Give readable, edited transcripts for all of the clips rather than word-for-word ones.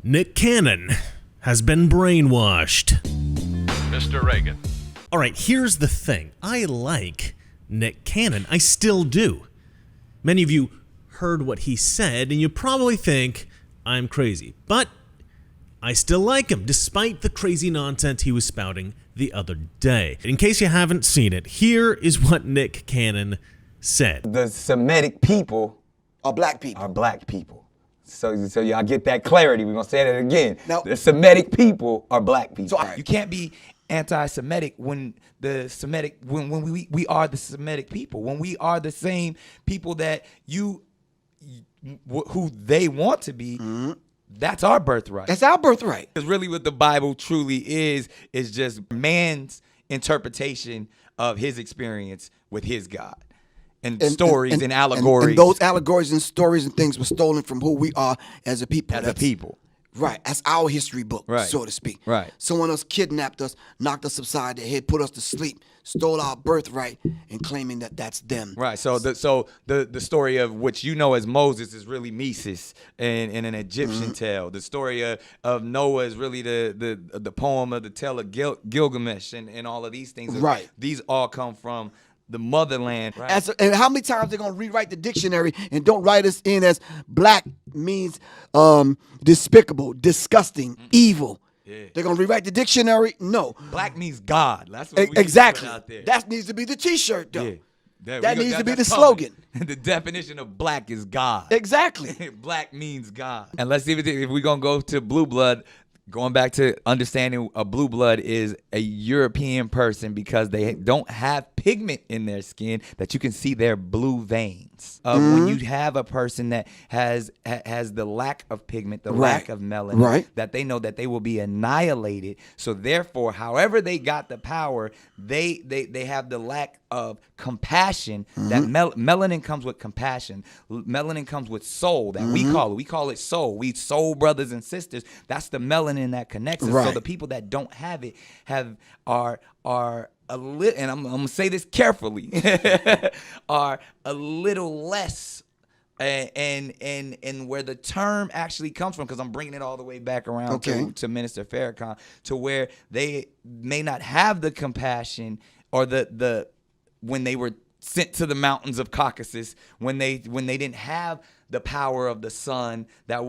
Nick Cannon has been brainwashed. Mr. Reagan. All right, here's the thing. I like Nick Cannon. I still do. Many of you heard what he said, and you probably think I'm crazy. But I still like him, despite the crazy nonsense he was spouting the other day. In case you haven't seen it, here is what Nick Cannon said. The Semitic people Are black people. are black people. So y'all get that clarity. We're gonna say that again. Now- The Semitic people are black people. So You can't be anti-Semitic when the Semitic when we are the Semitic people, when we are the same people that who they want to be. That's our birthright. That's our birthright. Because really what the Bible truly is just man's interpretation of his experience with his God. And stories and allegories. And those allegories and stories and things were stolen from who we are as a people. as a people. Right. That's our history book, Right. so to speak. Right. Someone else kidnapped us, knocked us upside the head, put us to sleep, stole our birthright, and claiming that that's them. Right. So the story of which you know as Moses is really Mesis in an Egyptian tale. The story of Noah is really the poem of the tale of Gilgamesh and all of these things. Right. These all come from the motherland. Right. And how many times they're going to rewrite the dictionary and don't write us in as black means despicable, disgusting, evil. Yeah. They're going to rewrite the dictionary? No. Black means God. That's what we need to Exactly. put out there. That needs to be the T-shirt, though. Yeah. That needs to be the that's slogan. coming. The definition of black is God. Exactly. Black means God. And let's see if we're going to go to blue blood. Going back to understanding a blue blood is a European person because they don't have pigment in their skin that you can see their blue veins. When you have a person that has the lack of pigment, the lack of melanin, that they know that they will be annihilated. So therefore, however they got the power, they have the lack of compassion. That melanin comes with compassion. Melanin comes with soul that we call it soul. We soul brothers and sisters. That's the melanin that connects us. So the people that don't have it are a little, and I'm gonna say this carefully, are a little less. And where the term actually comes from, because I'm bringing it all the way back around to Minister Farrakhan, to where they may not have the compassion or the when they were sent to the mountains of Caucasus, when they didn't have the power of the sun, that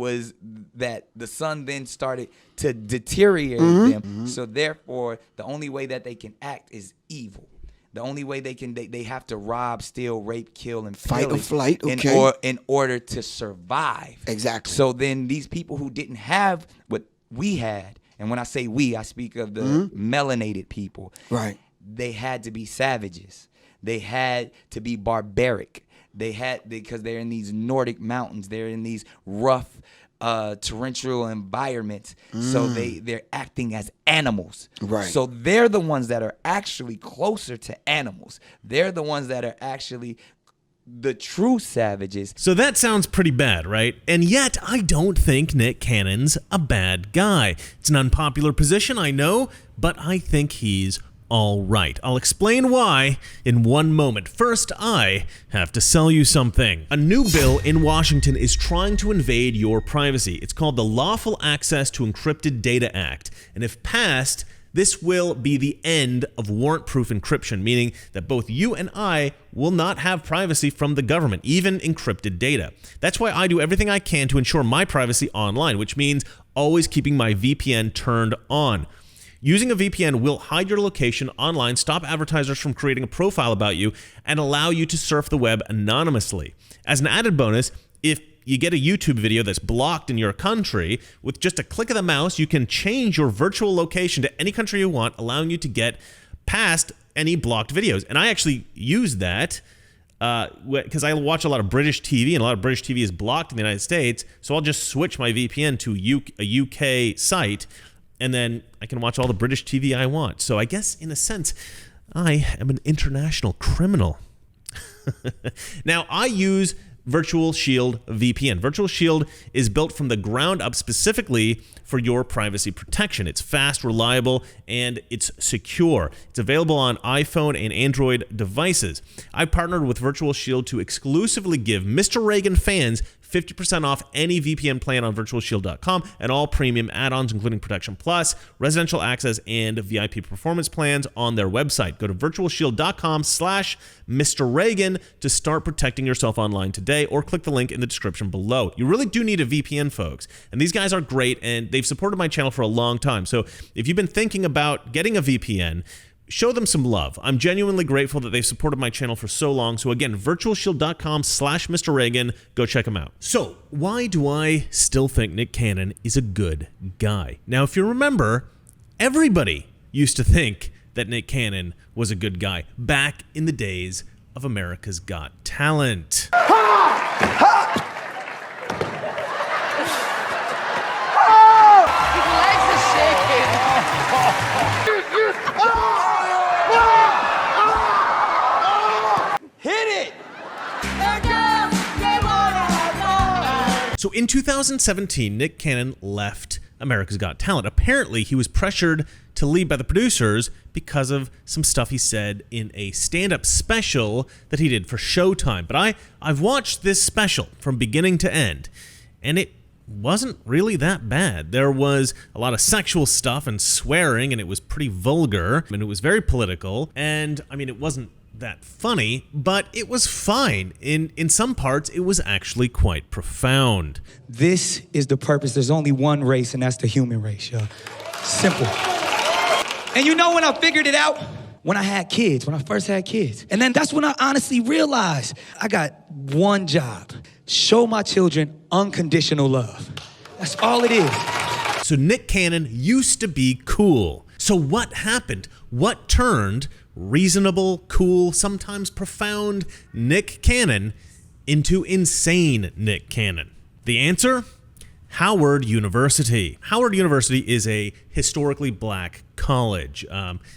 the sun then started to deteriorate them. So therefore, the only way that they can act is evil. The only way they have to rob, steal, rape, kill, and Fight or flight, in order to survive. Exactly. So then these people who didn't have what we had, and when I say we, I speak of the melanated people. Right. They had to be savages. They had to be barbaric. Because they're in these Nordic mountains. They're in these rough, torrential environments. So they're acting as animals. Right. So they're the ones that are actually closer to animals. They're the ones that are actually the true savages. So that sounds pretty bad, right? And yet, I don't think Nick Cannon's a bad guy. It's an unpopular position, I know, but I think he's all right. I'll explain why in one moment. First, I have to sell you something. A new bill in Washington is trying to invade your privacy. It's called the Lawful Access to Encrypted Data Act. And if passed, this will be the end of warrant-proof encryption, meaning that both you and I will not have privacy from the government, even encrypted data. That's why I do everything I can to ensure my privacy online, which means always keeping my VPN turned on. Using a VPN will hide your location online, stop advertisers from creating a profile about you, and allow you to surf the web anonymously. As an added bonus, if you get a YouTube video that's blocked in your country, with just a click of the mouse, you can change your virtual location to any country you want, allowing you to get past any blocked videos. And I actually use that because I watch a lot of British TV, and a lot of British TV is blocked in the United States, so I'll just switch my VPN to a UK site, and then I can watch all the British TV I want. So I guess, in a sense, I am an international criminal. Now, I use Virtual Shield VPN. Virtual Shield is built from the ground up specifically for your privacy protection. It's fast, reliable, and it's secure. It's available on iPhone and Android devices. I partnered with Virtual Shield to exclusively give Mr. Reagan fans 50% off any VPN plan on virtualshield.com and all premium add-ons, including Protection Plus, residential access, and VIP performance plans on their website. Go to virtualshield.com/Mr. Reagan to start protecting yourself online today, or click the link in the description below. You really do need a VPN, folks. And these guys are great, and they've supported my channel for a long time. So if you've been thinking about getting a VPN, show them some love. I'm genuinely grateful that they've supported my channel for so long. So again, virtualshield.com/Mr. Reagan. Go check them out. So why do I still think Nick Cannon is a good guy? Now, if you remember, everybody used to think that Nick Cannon was a good guy back in the days of America's Got Talent. So in 2017, Nick Cannon left America's Got Talent. Apparently, he was pressured to leave by the producers because of some stuff he said in a stand-up special that he did for Showtime. But I've watched this special from beginning to end, and it wasn't really that bad. There was a lot of sexual stuff and swearing, and it was pretty vulgar, and it was very political, and I mean, it wasn't that funny, but it was fine. In some parts, it was actually quite profound. This is the purpose. There's only one race, and that's the human race, yo. Simple. And you know when I figured it out? When I had kids, when I first had kids. And then that's when I honestly realized I got one job. Show my children unconditional love. That's all it is. So Nick Cannon used to be cool. So what happened? What turned reasonable, cool, sometimes profound Nick Cannon into insane Nick Cannon? The answer? Howard University. Howard University is a historically black college.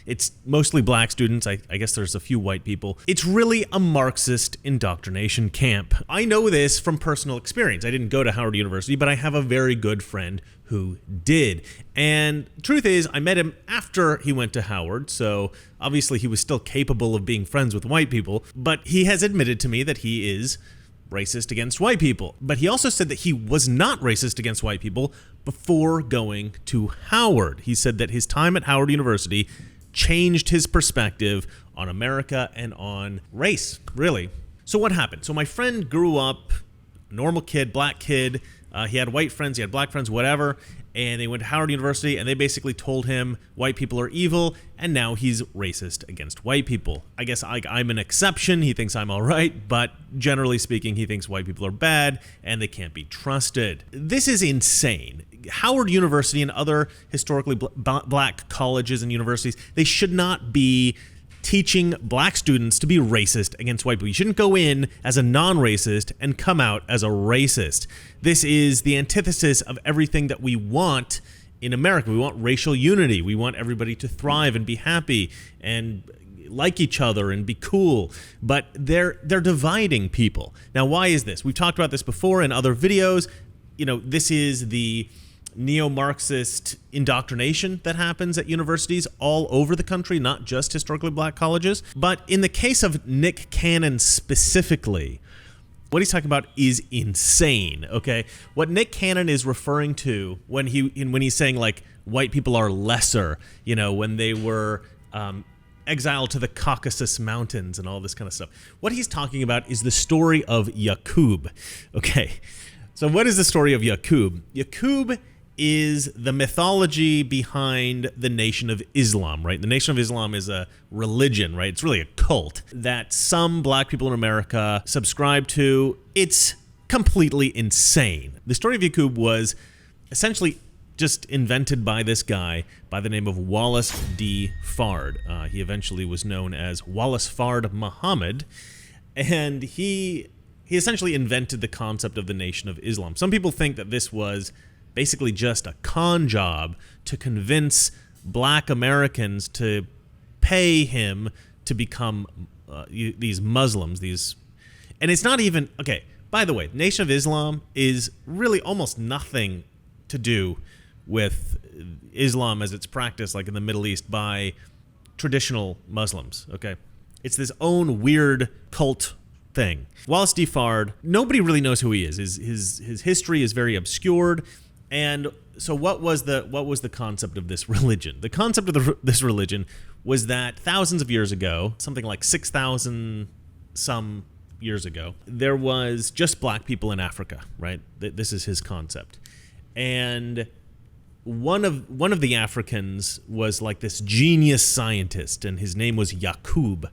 It's mostly black students. I guess there's a few white people. It's really a Marxist indoctrination camp. I know this from personal experience. I didn't go to Howard University, but I have a very good friend who did. And truth is, I met him after he went to Howard, so obviously he was still capable of being friends with white people, but he has admitted to me that he is racist against white people. But he also said that he was not racist against white people before going to Howard. He said that his time at Howard University changed his perspective on America and on race, really. So what happened? So my friend grew up, normal kid, black kid. He had white friends, he had black friends, whatever. And they went to Howard University, and they basically told him white people are evil, and now he's racist against white people. I guess I'm an exception. He thinks I'm all right, but generally speaking, he thinks white people are bad, and they can't be trusted. This is insane. Howard University and other historically black colleges and universities, they should not be teaching black students to be racist against white people. You shouldn't go in as a non-racist and come out as a racist. This is the antithesis of everything that we want in America. We want racial unity. We want everybody to thrive and be happy and like each other and be cool. But they're dividing people. Now, why is this? We've talked about this before in other videos. You know, this is the neo-Marxist indoctrination that happens at universities all over the country, not just historically black colleges. But in the case of Nick Cannon specifically, what he's talking about is insane, okay? What Nick Cannon is referring to when he's saying, like, white people are lesser, you know, when they were exiled to the Caucasus Mountains and all this kind of stuff. What he's talking about is the story of Yakub, okay? So what is the story of Yakub? Yakub is the mythology behind the Nation of Islam, right? The Nation of Islam is a religion, right? It's really a cult that some black people in America subscribe to. It's completely insane. The story of Yakub was essentially just invented by this guy by the name of Wallace D. Fard. He eventually was known as Wallace Fard Muhammad, and he essentially invented the concept of the Nation of Islam. Some people think that this was basically just a con job to convince black Americans to pay him to become these Muslims, and it's not even, okay, by the way, Nation of Islam is really almost nothing to do with Islam as it's practiced like in the Middle East by traditional Muslims, okay? It's this own weird cult thing. Wallace D. Fard, nobody really knows who he is. His history is very obscured. And so what was the concept of this religion? The concept of this religion was that thousands of years ago, something like 6,000 some years ago, there was just black people in Africa, right? This is his concept. And one of the Africans was like this genius scientist, and his name was Yakub.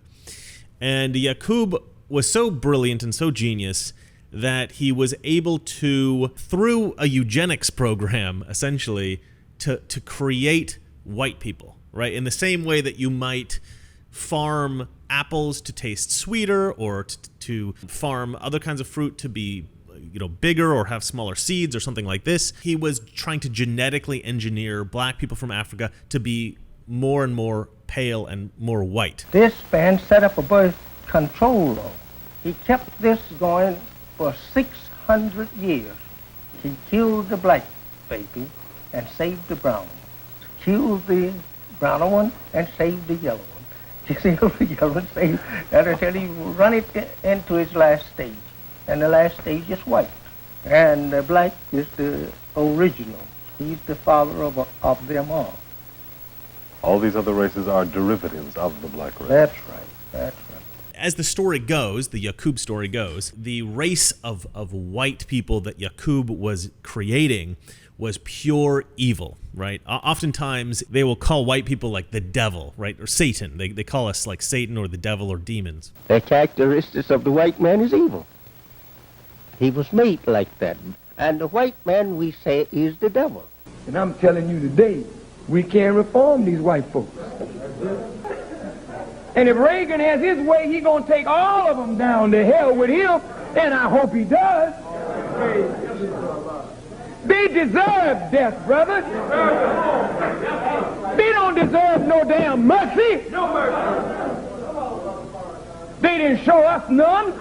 And Yakub was so brilliant and so genius that he was able to, through a eugenics program, essentially, to create white people, right? In the same way that you might farm apples to taste sweeter, or to farm other kinds of fruit to be, bigger or have smaller seeds or something like this. He was trying to genetically engineer black people from Africa to be more and more pale and more white. This man set up a birth control law. He kept this going for 600 years. He killed the black baby and saved the brown one. Killed the brown one and saved the yellow one. He killed the yellow one, saved that until he run it into its last stage. And the last stage is white. And the black is the original. He's the father of them all. All these other races are derivatives of the black race. That's right. As the story goes, the Yakub story goes, the race of white people that Yakub was creating was pure evil, right? Oftentimes, they will call white people like the devil, right? Or Satan. They call us like Satan or the devil or demons. The characteristics of the white man is evil. He was made like that. And the white man, we say, is the devil. And I'm telling you today, we can't reform these white folks. And if Reagan has his way, he's going to take all of them down to hell with him, and I hope he does. They deserve death, brother. They don't deserve no damn mercy. No mercy. They didn't show us none.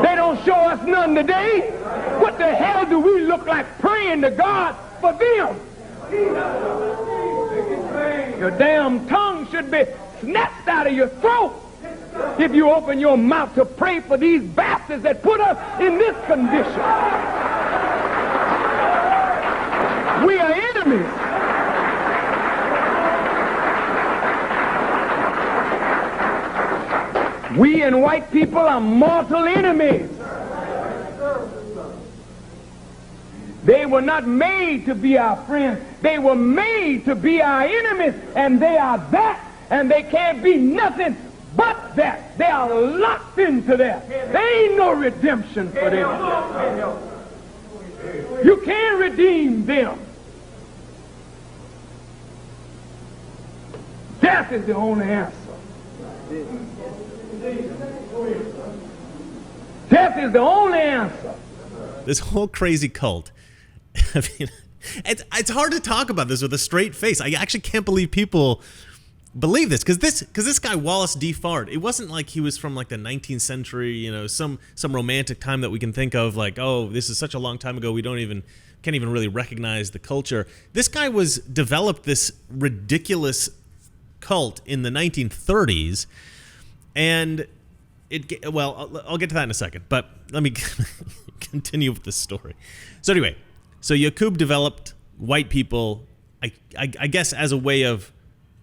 They don't show us none today. What the hell do we look like praying to God for them? Your damn tongue should be snapped out of your throat if you open your mouth to pray for these bastards that put us in this condition. We are enemies. We and white people are mortal enemies. They were not made to be our friends. They were made to be our enemies, and they are that, and they can't be nothing but that. They are locked into that. There ain't no redemption for them. You can't redeem them. Death is the only answer. Death is the only answer. This whole crazy cult. I mean, it's hard to talk about this with a straight face. I actually can't believe people believe this, because this guy Wallace D. Fard, it wasn't like he was from like the 19th century, some romantic time that we can think of, like, oh, this is such a long time ago, we can't even really recognize the culture. This guy developed this ridiculous cult in the 1930s, and I'll get to that in a second, but let me continue with this story. So anyway, Yakub developed white people, I guess, as a way of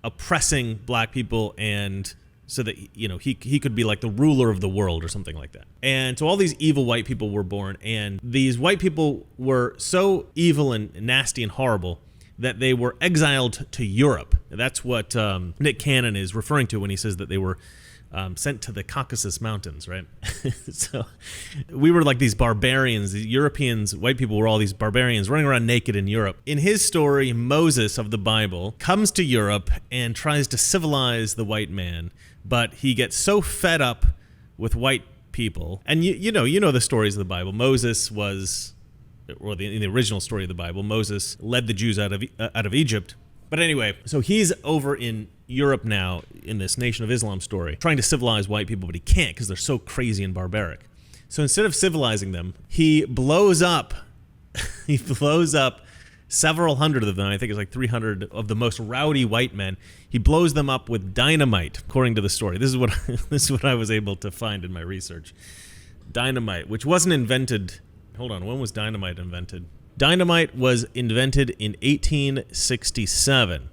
oppressing black people, and so that he could be like the ruler of the world or something like that. And so all these evil white people were born, and these white people were so evil and nasty and horrible that they were exiled to Europe. That's what Nick Cannon is referring to when he says that they were sent to the Caucasus Mountains, right? So we were like these barbarians. The Europeans, white people were all these barbarians running around naked in Europe. In his story, Moses of the Bible comes to Europe and tries to civilize the white man, but he gets so fed up with white people. And you know the stories of the Bible. Moses was, or in the original story of the Bible, Moses led the Jews out of Egypt. But anyway, so he's over in Europe now, in this Nation of Islam story, trying to civilize white people, but he can't because they're so crazy and barbaric. So instead of civilizing them, he blows up several hundred of them. I think it's like 300 of the most rowdy white men. He blows them up with dynamite, according to the story. This is what I was able to find in my research. Dynamite, which wasn't invented. Hold on, when was dynamite invented? Dynamite was invented in 1867,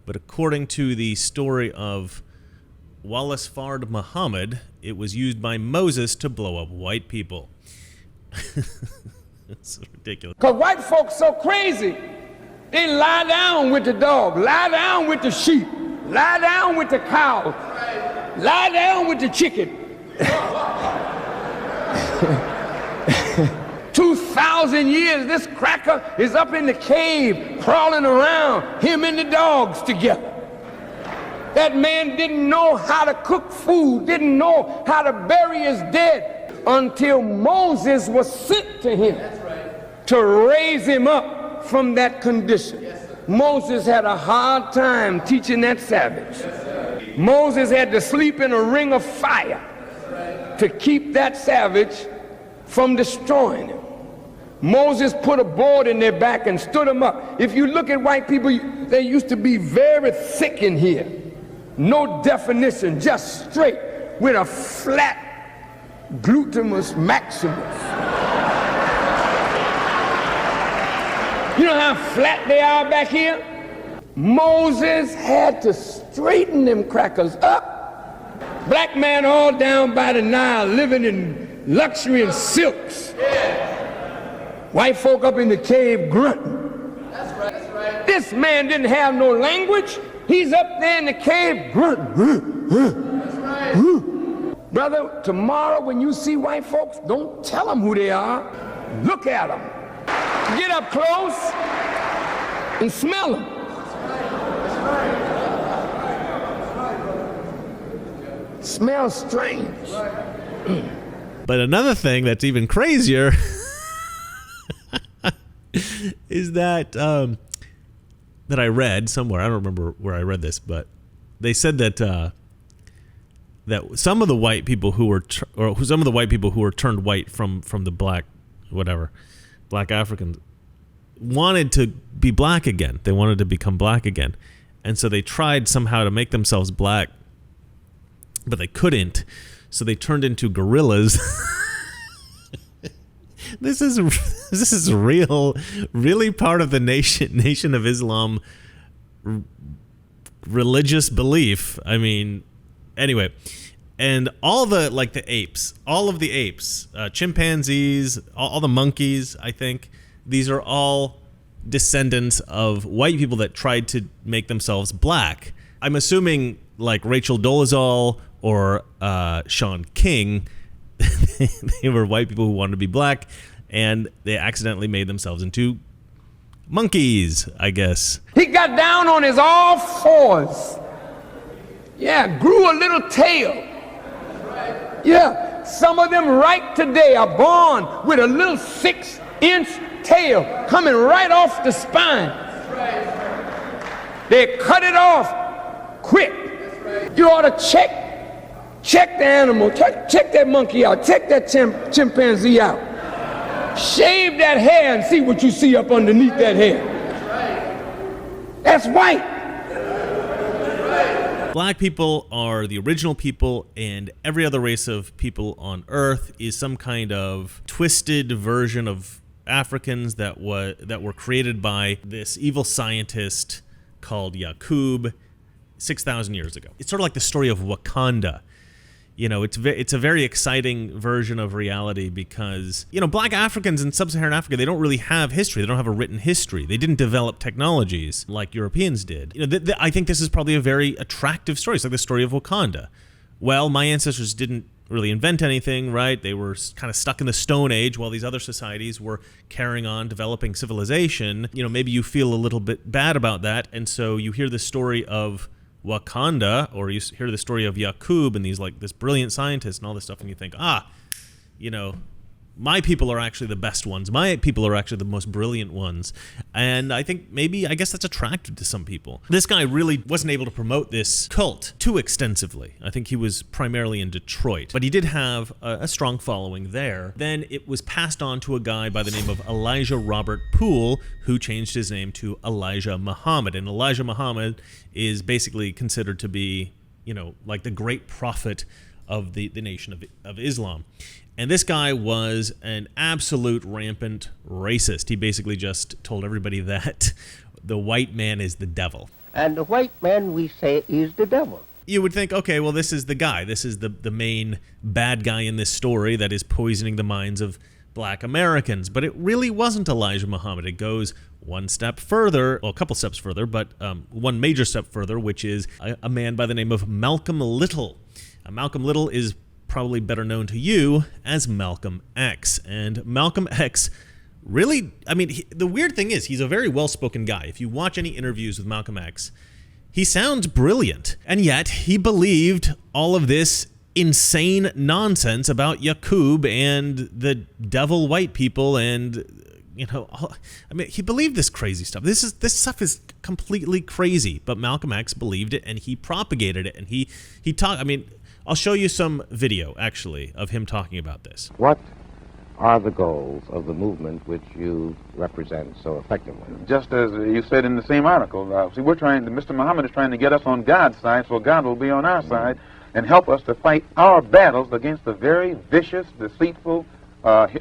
but according to the story of Wallace Fard Muhammad, it was used by Moses to blow up white people. It's ridiculous. Because white folks so crazy. They lie down with the dog, lie down with the sheep, lie down with the cow, lie down with the chicken. 2,000 years, this cracker is up in the cave, crawling around, him and the dogs together. That man didn't know how to cook food, didn't know how to bury his dead until Moses was sent to him to raise him up from that condition. Moses had a hard time teaching that savage. Moses had to sleep in a ring of fire to keep that savage from destroying him. Moses put a board in their back and stood them up. If you look at white people, they used to be very thick in here. No definition, just straight with a flat glutamus maximus. You know how flat they are back here? Moses had to straighten them crackers up. Black man all down by the Nile, living in luxury and silks. White folk up in the cave grunting. That's right. This man didn't have no language. He's up there in the cave grunting. That's right. Brother, tomorrow when you see white folks, don't tell them who they are. Look at them. Get up close and smell them. Smells strange. But another thing that's even crazier is that that I read somewhere. I don't remember where I read this, but they said that that some of the white people who were some of the white people who were turned white from the black Africans wanted to be black again. They wanted to become black again, and so they tried somehow to make themselves black, but they couldn't. So they turned into gorillas. This is real, really part of the Nation of Islam religious belief. I mean, anyway, and all the apes, all of the apes, chimpanzees, all the monkeys, I think these are all descendants of white people that tried to make themselves black. I'm assuming like Rachel Dolezal or Sean King. They were white people who wanted to be black, and they accidentally made themselves into monkeys, I guess. He got down on his all fours. Yeah, grew a little tail. Yeah, some of them right today are born with a little 6-inch tail coming right off the spine. They cut it off quick. You ought to check the animal, check that monkey out, check that chimpanzee out. Shave that hair and see what you see up underneath that hair. That's white. Black people are the original people, and every other race of people on Earth is some kind of twisted version of Africans that were created by this evil scientist called Yakub 6,000 years ago. It's sort of like the story of Wakanda. You know, it's a very exciting version of reality because, you know, black Africans in sub-Saharan Africa, they don't really have history. They don't have a written history. They didn't develop technologies like Europeans did. You know, I think this is probably a very attractive story. It's like the story of Wakanda. Well, my ancestors didn't really invent anything, right? They were kind of stuck in the Stone Age while these other societies were carrying on developing civilization. You know, maybe you feel a little bit bad about that, and so you hear the story of Wakanda, or you hear the story of Yakub and this brilliant scientist and all this stuff, and you think, you know, my people are actually the best ones. My people are actually the most brilliant ones. And I think I guess that's attractive to some people. This guy really wasn't able to promote this cult too extensively. I think he was primarily in Detroit, but he did have a strong following there. Then it was passed on to a guy by the name of Elijah Robert Poole, who changed his name to Elijah Muhammad. And Elijah Muhammad is basically considered to be, you know, like the great prophet of the Nation of Islam. And this guy was an absolute rampant racist. He basically just told everybody that the white man is the devil. And the white man, we say, is the devil. You would think, okay, well, this is the guy. This is the main bad guy in this story that is poisoning the minds of black Americans. But it really wasn't Elijah Muhammad. It goes one step further, well, a couple steps further, but one major step further, which is a man by the name of Malcolm Little. Malcolm Little is probably better known to you as Malcolm X. And Malcolm X really, I mean, the weird thing is he's a very well-spoken guy. If you watch any interviews with Malcolm X, he sounds brilliant. And yet he believed all of this insane nonsense about Yakub and the devil white people and, you know, I mean, he believed this crazy stuff. This stuff is completely crazy, but Malcolm X believed it and he propagated it and he talked, I mean, I'll show you some video, actually, of him talking about this. What are the goals of the movement which you represent so effectively? Just as you said in the same article, Mr. Muhammad is trying to get us on God's side so God will be on our side and help us to fight our battles against a very vicious, deceitful,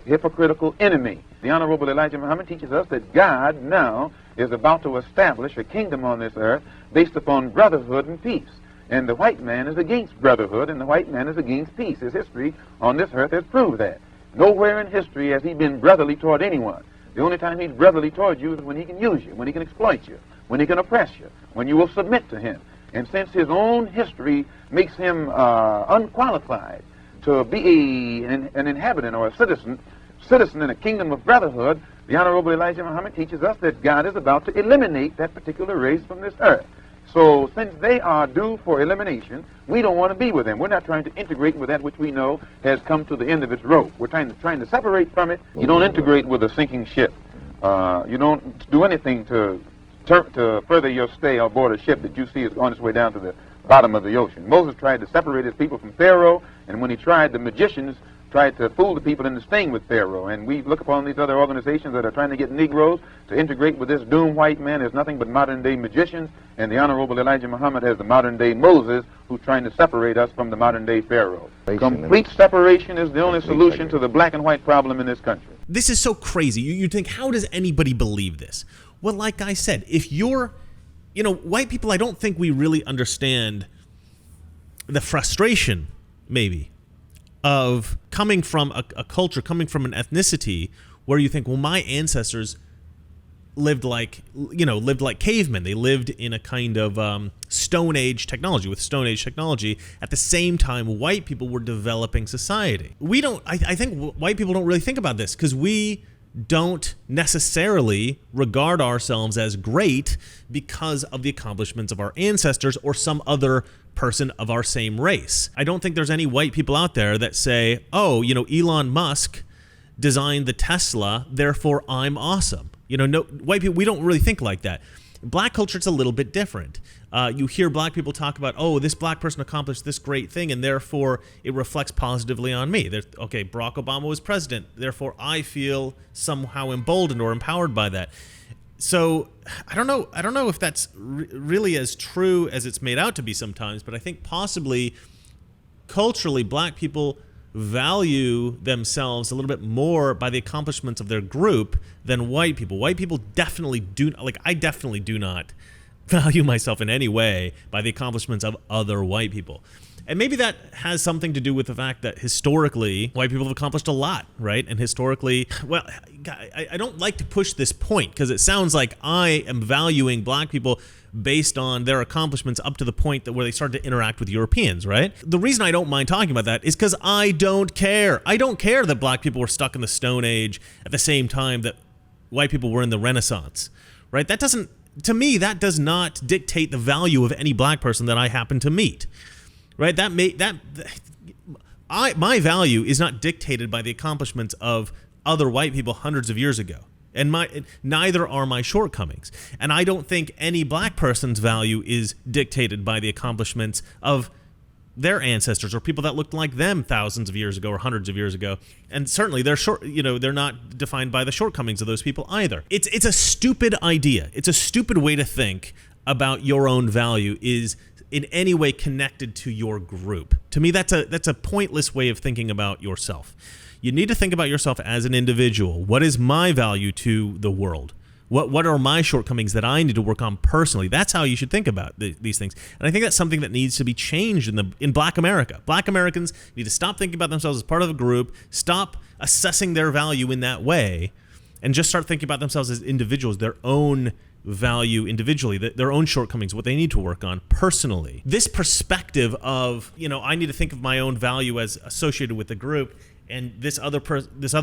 hypocritical enemy. The Honorable Elijah Muhammad teaches us that God now is about to establish a kingdom on this earth based upon brotherhood and peace. And the white man is against brotherhood, and the white man is against peace. His history on this earth has proved that. Nowhere in history has he been brotherly toward anyone. The only time he's brotherly toward you is when he can use you, when he can exploit you, when he can oppress you, when you will submit to him. And since his own history makes him unqualified to be an inhabitant or a citizen in a kingdom of brotherhood, the Honorable Elijah Muhammad teaches us that God is about to eliminate that particular race from this earth. So since they are due for elimination, we don't want to be with them. We're not trying to integrate with that which we know has come to the end of its rope. We're trying to separate from it. You don't integrate with a sinking ship. You don't do anything to further your stay aboard a ship that you see is on its way down to the bottom of the ocean. Moses tried to separate his people from Pharaoh, and when he tried, the magicians tried to fool the people into staying with Pharaoh. And we look upon these other organizations that are trying to get Negroes to integrate with this doomed white man as nothing but modern-day magicians, and the Honorable Elijah Muhammad as the modern-day Moses who's trying to separate us from the modern-day Pharaoh. Complete separation is the only solution to the black and white problem in this country. This is so crazy. You think, how does anybody believe this? Well, like I said, if you're, you know, white people, I don't think we really understand the frustration, maybe, of coming from a culture, coming from an ethnicity where you think, well, my ancestors lived like cavemen. They lived in a kind of Stone Age technology, with Stone Age technology. At the same time, white people were developing society. I think white people don't really think about this because we don't necessarily regard ourselves as great because of the accomplishments of our ancestors or some other person of our same race. I don't think there's any white people out there that say, oh, you know, Elon Musk designed the Tesla, therefore I'm awesome. You know, no, white people, we don't really think like that. Black culture, it's a little bit different. You hear black people talk about, oh, this black person accomplished this great thing, and therefore it reflects positively on me. Okay, Barack Obama was president, therefore I feel somehow emboldened or empowered by that. So I don't know if that's really as true as it's made out to be sometimes, but I think possibly culturally black people value themselves a little bit more by the accomplishments of their group than white people. White people definitely do, like I definitely do not value myself in any way by the accomplishments of other white people. And maybe that has something to do with the fact that historically, white people have accomplished a lot, right? And historically, well, I don't like to push this point because it sounds like I am valuing black people based on their accomplishments up to the point that where they started to interact with Europeans, right? The reason I don't mind talking about that is because I don't care. I don't care that black people were stuck in the Stone Age at the same time that white people were in the Renaissance, right? That doesn't, to me, that does not dictate the value of any black person that I happen to meet. Right? My value is not dictated by the accomplishments of other white people hundreds of years ago. And neither are my shortcomings. And I don't think any black person's value is dictated by the accomplishments of their ancestors or people that looked like them thousands of years ago or hundreds of years ago. And certainly they're not defined by the shortcomings of those people either. It's a stupid idea. It's a stupid way to think about your own value, is in any way connected to your group. To me, that's a pointless way of thinking about yourself. You need to think about yourself as an individual. What is my value to the world? What are my shortcomings that I need to work on personally? That's how you should think about these things. And I think that's something that needs to be changed in Black America. Black Americans need to stop thinking about themselves as part of a group, stop assessing their value in that way, and just start thinking about themselves as individuals, their own value individually, their own shortcomings, what they need to work on personally. This perspective of, I need to think of my own value as associated with the group, and this other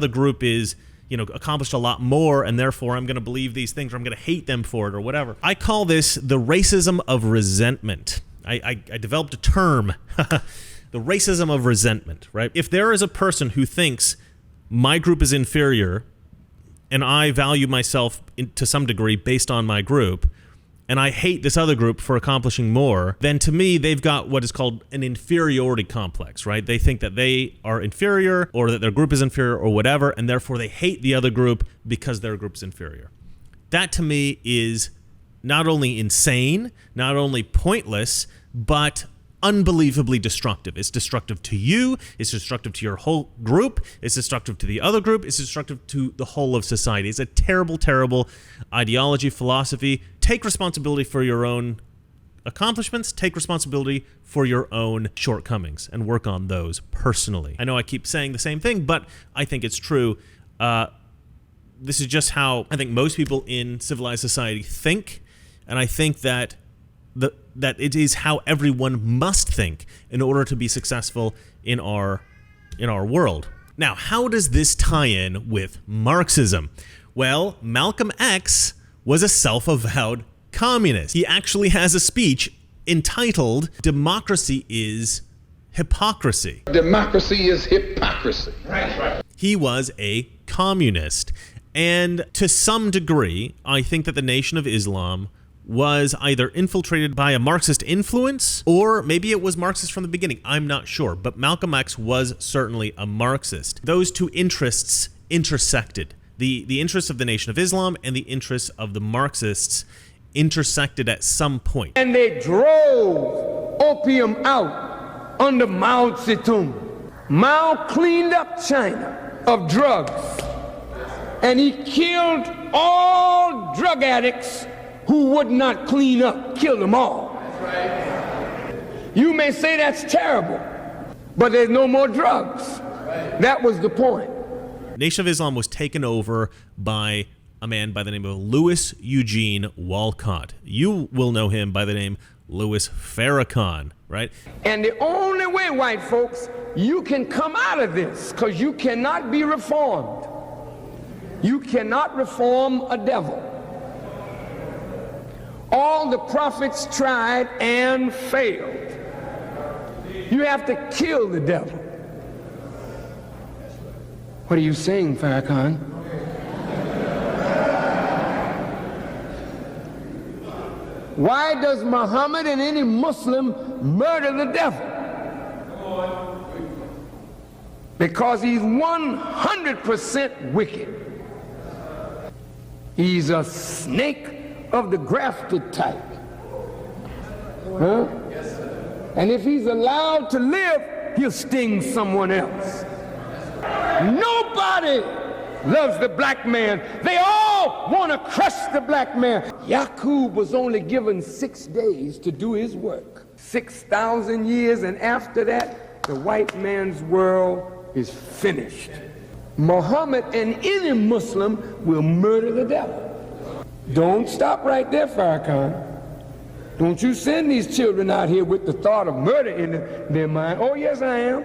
group is, accomplished a lot more, and therefore I'm going to believe these things, or I'm going to hate them for it, or whatever. I call this the racism of resentment. I developed a term, the racism of resentment, right? If there is a person who thinks my group is inferior, and I value myself to some degree based on my group, and I hate this other group for accomplishing more, then to me, they've got what is called an inferiority complex, right? They think that they are inferior, or that their group is inferior, or whatever, and therefore they hate the other group because their group is inferior. That to me is not only insane, not only pointless, but unbelievably destructive. It's destructive to you, it's destructive to your whole group, it's destructive to the other group, it's destructive to the whole of society. It's a terrible, terrible ideology, philosophy. Take responsibility for your own accomplishments, take responsibility for your own shortcomings, and work on those personally. I know I keep saying the same thing, but I think it's true. This is just how I think most people in civilized society think, and I think that it is how everyone must think in order to be successful in our world. Now, how does this tie in with Marxism? Well, Malcolm X was a self-avowed communist. He actually has a speech entitled "Democracy is Hypocrisy." Democracy is hypocrisy. Right. He was a communist. And to some degree, I think that the Nation of Islam was either infiltrated by a Marxist influence, or maybe it was Marxist from the beginning. I'm not sure, but Malcolm X was certainly a Marxist. Those two interests intersected. The interests of the Nation of Islam and the interests of the Marxists intersected at some point. And they drove opium out under Mao Zedong. Mao cleaned up China of drugs, and he killed all drug addicts who would not clean up, killed them all. You may say that's terrible, but there's no more drugs. That was the point. Nation of Islam was taken over by a man by the name of Louis Eugene Walcott. You will know him by the name Louis Farrakhan, right? And the only way, white folks, you can come out of this, because you cannot be reformed. You cannot reform a devil. All the prophets tried and failed. You have to kill the devil. What are you saying, Farrakhan? Why does Muhammad and any Muslim murder the devil? Because he's 100% wicked. He's a snake of the grafted type. Huh? And if he's allowed to live, he'll sting someone else. Nobody loves the black man. They all want to crush the black man. Yakub was only given 6 days to do his work. 6,000 years, and after that, the white man's world is finished. Muhammad and any Muslim will murder the devil. Don't stop right there, Farrakhan. Don't you send these children out here with the thought of murder in their mind. Oh, yes, I am.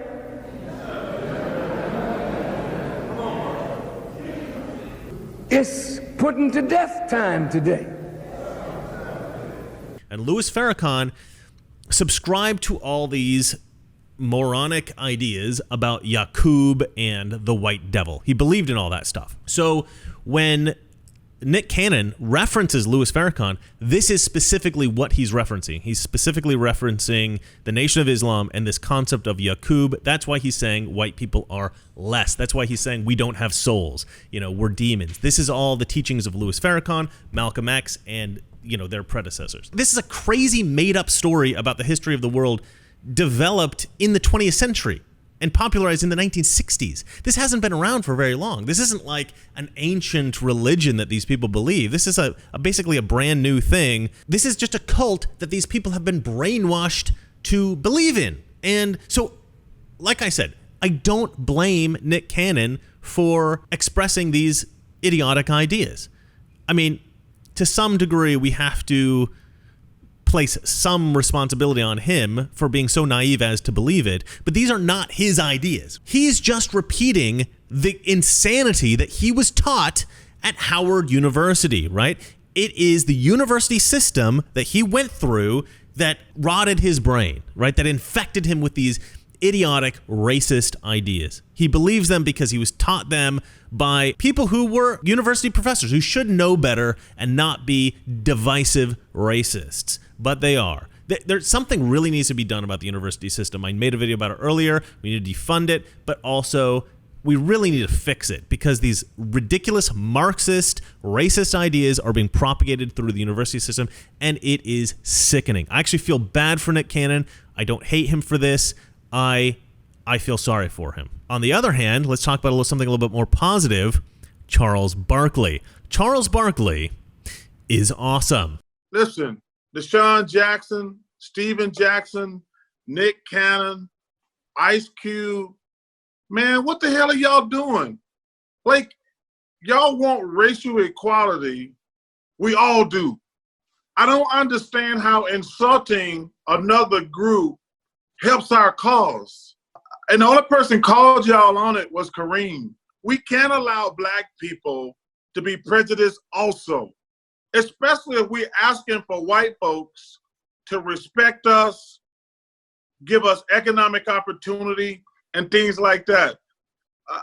It's putting to death time today. And Louis Farrakhan subscribed to all these moronic ideas about Yakub and the white devil. He believed in all that stuff. So when Nick Cannon references Louis Farrakhan, this is specifically what he's referencing. He's specifically referencing the Nation of Islam and this concept of Yakub. That's why he's saying white people are less. That's why he's saying we don't have souls. We're demons. This is all the teachings of Louis Farrakhan, Malcolm X, and their predecessors. This is a crazy made-up story about the history of the world developed in the 20th century and popularized in the 1960s. This hasn't been around for very long. This isn't like an ancient religion that these people believe. This is basically a brand new thing. This is just a cult that these people have been brainwashed to believe in. And so, like I said, I don't blame Nick Cannon for expressing these idiotic ideas. I mean, to some degree, we have to place some responsibility on him for being so naive as to believe it, but these are not his ideas. He's just repeating the insanity that he was taught at Howard University, right? It is the university system that he went through that rotted his brain, right? That infected him with these idiotic, racist ideas. He believes them because he was taught them by people who were university professors who should know better and not be divisive racists. But they are. There's something really needs to be done about the university system. I made a video about it earlier. We need to defund it, but also we really need to fix it because these ridiculous Marxist, racist ideas are being propagated through the university system, and it is sickening. I actually feel bad for Nick Cannon. I don't hate him for this. I feel sorry for him. On the other hand, let's talk about something a little bit more positive. Charles Barkley. Charles Barkley is awesome. Listen, Deshaun Jackson, Steven Jackson, Nick Cannon, Ice Cube, man, what the hell are y'all doing? Like, y'all want racial equality. We all do. I don't understand how insulting another group helps our cause. And the only person called y'all on it was Kareem. We can't allow black people to be prejudiced also, especially if we're asking for white folks to respect us, give us economic opportunity, and things like that.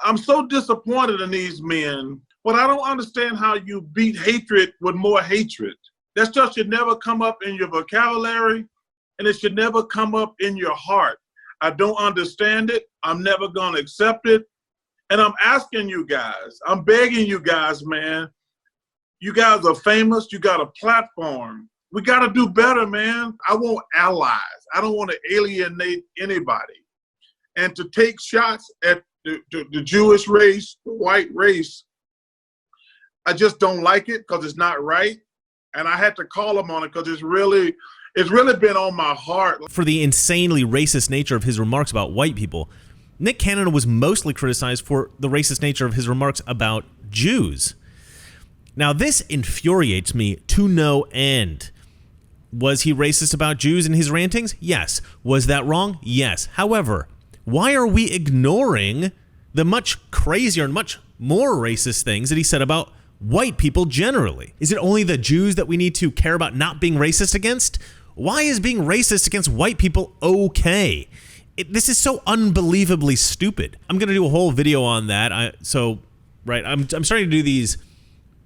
I'm so disappointed in these men, but I don't understand how you beat hatred with more hatred. That stuff should never come up in your vocabulary, and it should never come up in your heart. I don't understand it. I'm never going to accept it. And I'm asking you guys, I'm begging you guys, man. You guys are famous. You got a platform. We got to do better, man. I want allies. I don't want to alienate anybody. And to take shots at the Jewish race, the white race, I just don't like it because it's not right. And I had to call him on it because it's really been on my heart. For the insanely racist nature of his remarks about white people, Nick Cannon was mostly criticized for the racist nature of his remarks about Jews. Now, this infuriates me to no end. Was he racist about Jews in his rantings? Yes. Was that wrong? Yes. However, why are we ignoring the much crazier and much more racist things that he said about white people generally? Is it only the Jews that we need to care about not being racist against? Why is being racist against white people okay? This is so unbelievably stupid. I'm going to do a whole video on that. I'm starting to do these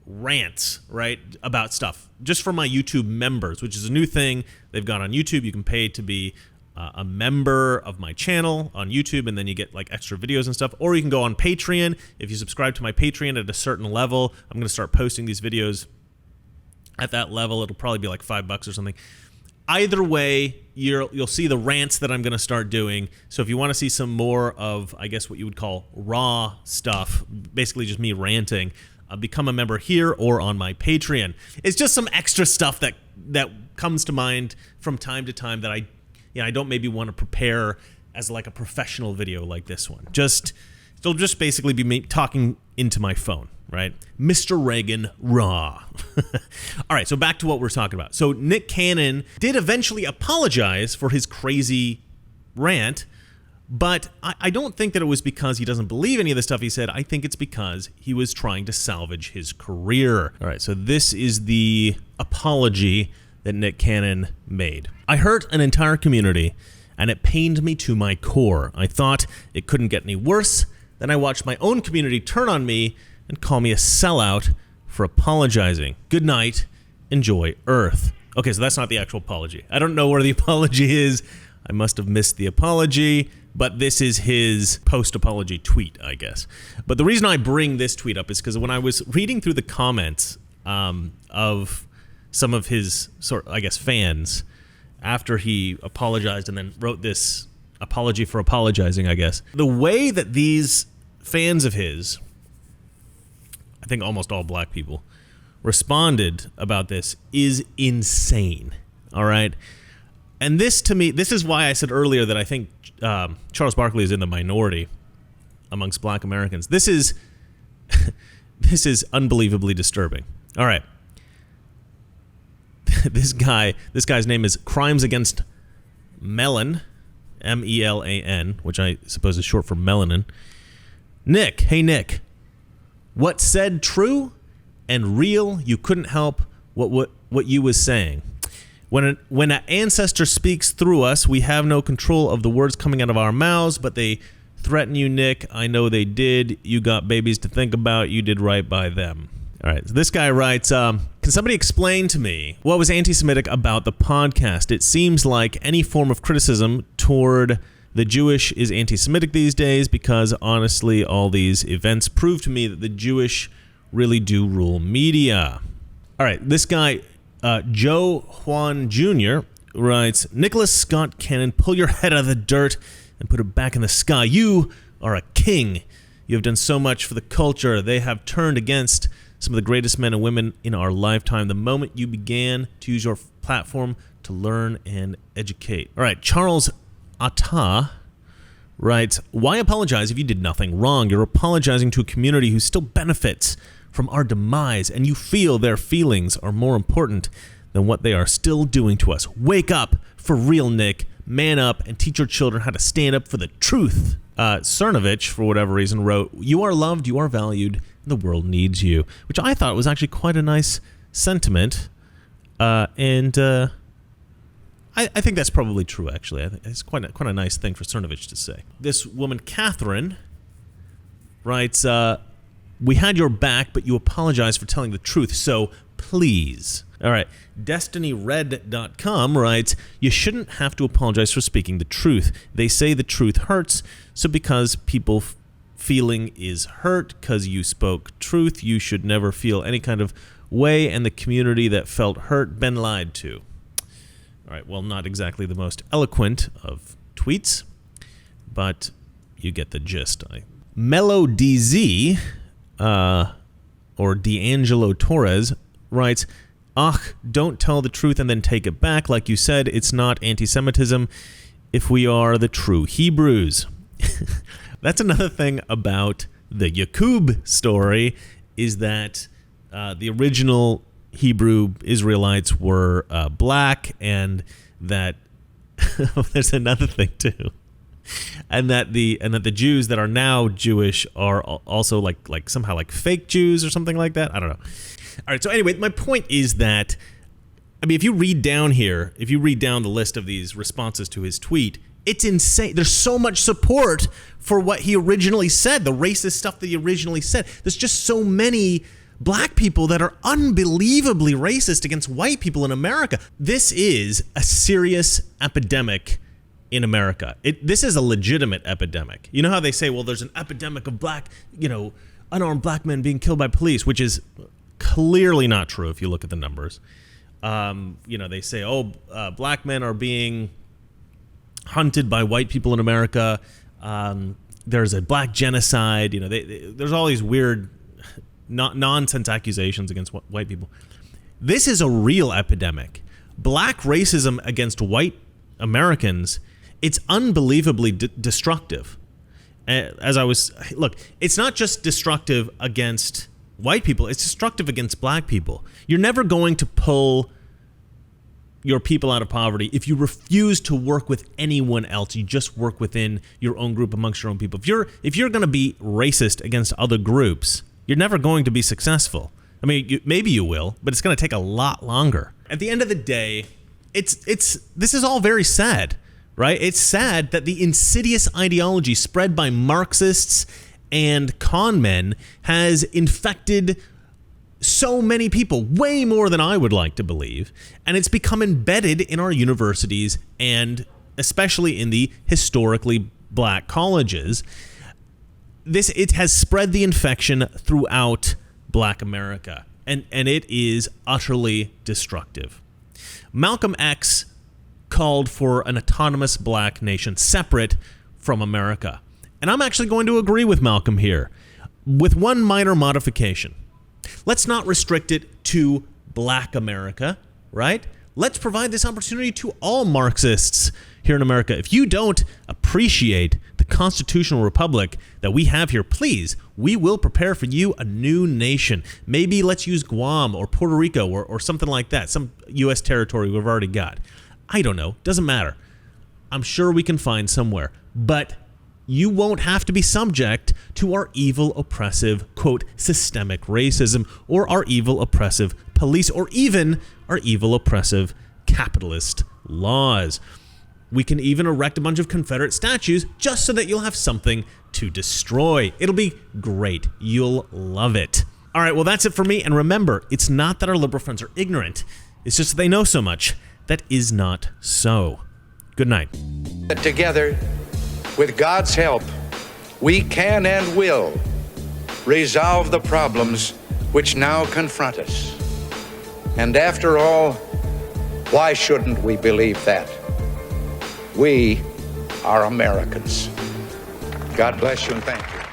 rants, right, about stuff just for my YouTube members, which is a new thing they've got on YouTube. You can pay to be a member of my channel on YouTube, and then you get like extra videos and stuff. Or you can go on Patreon. If you subscribe to my Patreon at a certain level, I'm going to start posting these videos at that level. It'll probably be like $5 or something. Either way, you'll see the rants that I'm going to start doing. So if you want to see some more of, I guess, what you would call raw stuff, basically just me ranting, become a member here or on my Patreon. It's just some extra stuff that comes to mind from time to time that I don't maybe want to prepare as like a professional video like this one. It'll just basically be me talking into my phone, right? Mr. Reagan raw. All right, so back to what we're talking about. So Nick Cannon did eventually apologize for his crazy rant, but I don't think that it was because he doesn't believe any of the stuff he said. I think it's because he was trying to salvage his career. All right, so this is the apology that Nick Cannon made. I hurt an entire community, and it pained me to my core. I thought it couldn't get any worse. Then I watched my own community turn on me and call me a sellout for apologizing. Good night. Enjoy Earth. Okay, so that's not the actual apology. I don't know where the apology is. I must have missed the apology, but this is his post-apology tweet, I guess. But the reason I bring this tweet up is because when I was reading through the comments of some of his fans after he apologized and then wrote this apology for apologizing, I guess. The way that these fans of his, I think almost all black people, responded about this is insane. All right. And this, to me, this is why I said earlier that I think Charles Barkley is in the minority amongst black Americans. This is this is unbelievably disturbing. All right. This guy's name is Crimes Against Melan, M-E-L-A-N, which I suppose is short for melanin. Nick, hey Nick, what said true and real? You couldn't help what you was saying. When an ancestor speaks through us, we have no control of the words coming out of our mouths, but they threaten you, Nick. I know they did. You got babies to think about. You did right by them. All right, so this guy writes, can somebody explain to me what was anti-Semitic about the podcast? It seems like any form of criticism toward the Jewish is anti-Semitic these days because, honestly, all these events prove to me that the Jewish really do rule media. All right, this guy, Joe Juan Jr., writes, Nicholas Scott Cannon, pull your head out of the dirt and put it back in the sky. You are a king. You have done so much for the culture. They have turned against some of the greatest men and women in our lifetime the moment you began to use your platform to learn and educate. All right, Charles Atta writes, why apologize if you did nothing wrong? You're apologizing to a community who still benefits from our demise, and you feel their feelings are more important than what they are still doing to us. Wake up, for real, Nick. Man up and teach your children how to stand up for the truth. Cernovich, for whatever reason, wrote, you are loved, you are valued, and the world needs you, which I thought was actually quite a nice sentiment. I think that's probably true, actually. I think it's quite a nice thing for Cernovich to say. This woman, Catherine, writes, we had your back, but you apologized for telling the truth, so please. All right, DestinyRed.com writes, you shouldn't have to apologize for speaking the truth. They say the truth hurts, so because people feeling is hurt because you spoke truth, you should never feel any kind of way, and the community that felt hurt been lied to. All right, well, not exactly the most eloquent of tweets, but you get the gist. Mello DZ, or D'Angelo Torres, writes, don't tell the truth and then take it back. Like you said, it's not anti-Semitism if we are the true Hebrews. That's another thing about the Yakub story, is that the original Hebrew Israelites were black, and that there's another thing too, and that the Jews that are now Jewish are also like somehow like fake Jews or something like that. I don't know. All right. So anyway, my point is that, I mean, if you read down the list of these responses to his tweet, it's insane. There's so much support for what he originally said, the racist stuff that he originally said. There's just so many black people that are unbelievably racist against white people in America. This is a serious epidemic in America. This is a legitimate epidemic. You know how they say, well, there's an epidemic of unarmed black men being killed by police, which is clearly not true if you look at the numbers. They say, black men are being hunted by white people in America. There's a black genocide. There's all these weird nonsense accusations against white people. This is a real epidemic. Black racism against white Americans, it's unbelievably destructive. It's not just destructive against white people, it's destructive against black people. You're never going to pull your people out of poverty if you refuse to work with anyone else. You just work within your own group, amongst your own people. If you're going to be racist against other groups, you're never going to be successful. I mean, maybe you will, but it's going to take a lot longer. At the end of the day, this is all very sad, right? It's sad that the insidious ideology spread by Marxists and con men has infected so many people, way more than I would like to believe, and it's become embedded in our universities and especially in the historically black colleges. It has spread the infection throughout black America. and it is utterly destructive. Malcolm X called for an autonomous black nation separate from America. And I'm actually going to agree with Malcolm here, with one minor modification. Let's not restrict it to black America, right? Let's provide this opportunity to all Marxists here in America. If you don't appreciate the constitutional republic that we have here, please, we will prepare for you a new nation. Maybe let's use Guam or Puerto Rico or something like that, some U.S. territory we've already got. I don't know. Doesn't matter. I'm sure we can find somewhere. But you won't have to be subject to our evil, oppressive, quote, systemic racism, or our evil, oppressive police, or even our evil, oppressive capitalist laws. We can even erect a bunch of Confederate statues just so that you'll have something to destroy. It'll be great. You'll love it. All right, well, that's it for me. And remember, it's not that our liberal friends are ignorant. It's just that they know so much. That is not so. Good night. Together, with God's help, we can and will resolve the problems which now confront us. And after all, why shouldn't we believe that? We are Americans. God bless you and thank you.